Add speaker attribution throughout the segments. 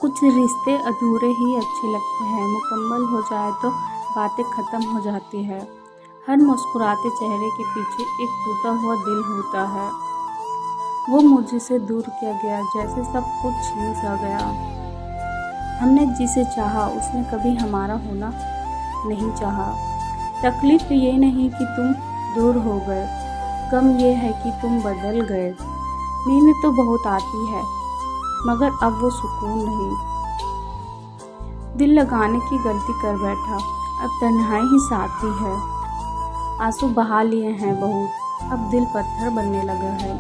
Speaker 1: कुछ रिश्ते अधूरे ही अच्छे लगते हैं, मुकम्मल हो जाए तो बातें ख़त्म हो जाती है। हर मुस्कुराते चेहरे के पीछे एक टूटा हुआ दिल होता है। वो मुझसे दूर किया गया जैसे सब कुछ छीन सा गया। हमने जिसे चाहा उसने कभी हमारा होना नहीं चाहा। तकलीफ़ ये नहीं कि तुम दूर हो गए, गम ये है कि तुम बदल गए। नींद तो बहुत आती है मगर अब वो सुकून नहीं। दिल लगाने की गलती कर बैठा, अब तन्हाई ही साथी है। आंसू बहा लिए हैं बहुत, अब दिल पत्थर बनने लगा है।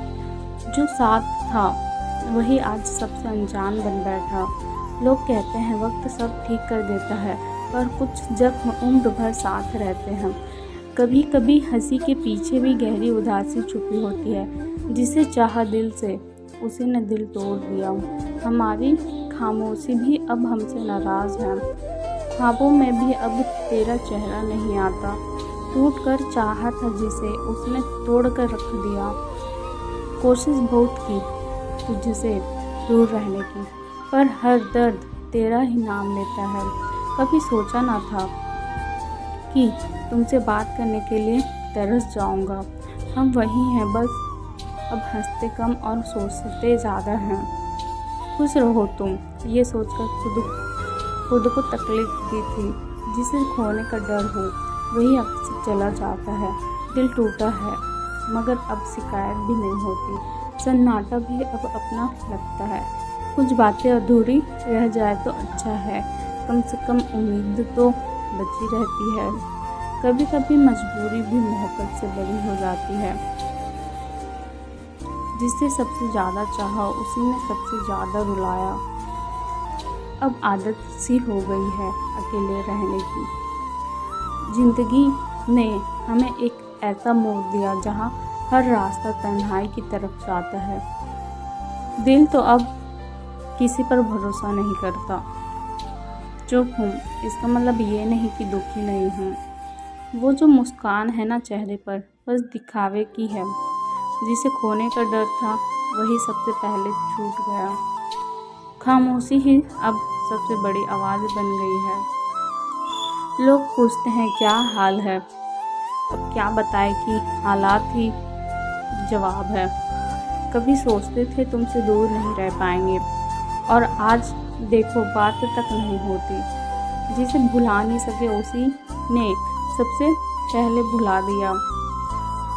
Speaker 1: जो साथ था वही आज सबसे अनजान बन बैठा। लोग कहते हैं वक्त सब ठीक कर देता है, पर कुछ जख्म उम्र भर साथ रहते हैं। कभी कभी हंसी के पीछे भी गहरी उदासी छुपी होती है। जिसे चाहा दिल से उसी ने दिल तोड़ दिया। हमारी खामोशी भी अब हमसे नाराज़ है। ख्वाबों में भी अब तेरा चेहरा नहीं आता। टूट कर चाहा था जिसे उसने तोड़ कर रख दिया। कोशिश बहुत की तुझसे दूर रहने की, पर हर दर्द तेरा ही नाम लेता है। कभी सोचा ना था कि तुमसे बात करने के लिए तरस जाऊंगा। हम वही हैं बस अब हंसते कम और सोचते ज़्यादा हैं। खुश रहो तुम, ये सोचकर खुद को तकलीफ दी थी। जिसे खोने का डर हो वही अब से चला जाता है। दिल टूटा है मगर अब शिकायत भी नहीं होती। सन्नाटा भी अब अपना लगता है। कुछ बातें अधूरी रह जाए तो अच्छा है, कम से कम उम्मीद तो बची रहती है। कभी कभी मजबूरी भी मोहब्बत से बड़ी हो जाती है। जिसे सबसे ज़्यादा चाहा उसी ने सबसे ज़्यादा रुलाया। अब आदत सी हो गई है अकेले रहने की। जिंदगी ने हमें एक ऐसा मोड़ दिया जहाँ हर रास्ता तन्हाई की तरफ जाता है। दिल तो अब किसी पर भरोसा नहीं करता। चुप हूँ इसका मतलब ये नहीं कि दुखी नहीं हूँ। वो जो मुस्कान है ना चेहरे पर बस दिखावे की है। जिसे खोने का डर था वही सबसे पहले छूट गया। खामोशी ही अब सबसे बड़ी आवाज़ बन गई है। लोग पूछते हैं क्या हाल है, अब क्या बताए कि हालात ही जवाब है। कभी सोचते थे तुमसे दूर नहीं रह पाएंगे और आज देखो बात तक नहीं होती। जिसे भुला नहीं सके उसी ने सबसे पहले भुला दिया।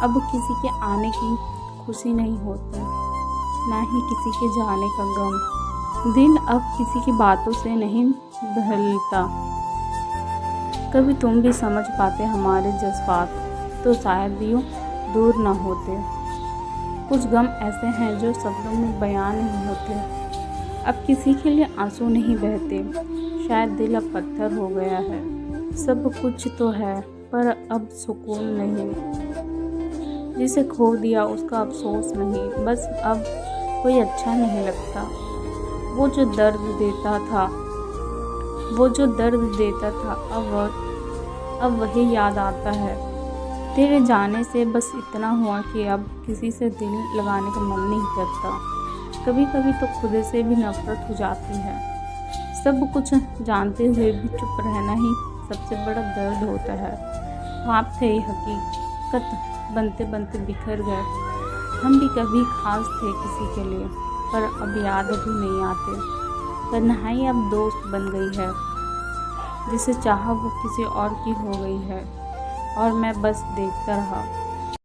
Speaker 1: अब किसी के आने की खुशी नहीं होती, ना ही किसी के जाने का गम। दिल अब किसी की बातों से नहीं बहलता। कभी तुम भी समझ पाते हमारे जज्बात तो शायद यूँ दूर ना होते। कुछ गम ऐसे हैं जो शब्दों में बयान नहीं होते। अब किसी के लिए आंसू नहीं बहते, शायद दिल अब पत्थर हो गया है। सब कुछ तो है पर अब सुकून नहीं। जिसे खो दिया उसका अफसोस नहीं, बस अब कोई अच्छा नहीं लगता। वो जो दर्द देता था अब वही याद आता है। तेरे जाने से बस इतना हुआ कि अब किसी से दिल लगाने का मन नहीं करता। कभी कभी तो खुद से भी नफरत हो जाती है। सब कुछ जानते हुए भी चुप रहना ही सबसे बड़ा दर्द होता है। ख्वाब थे हकीकत बनते बनते बिखर गए। हम भी कभी खास थे किसी के लिए, पर अब याद भी नहीं आते। तन्हाई अब दोस्त बन गई है। जिसे चाहा वो किसी और की हो गई है और मैं बस देखता रहा।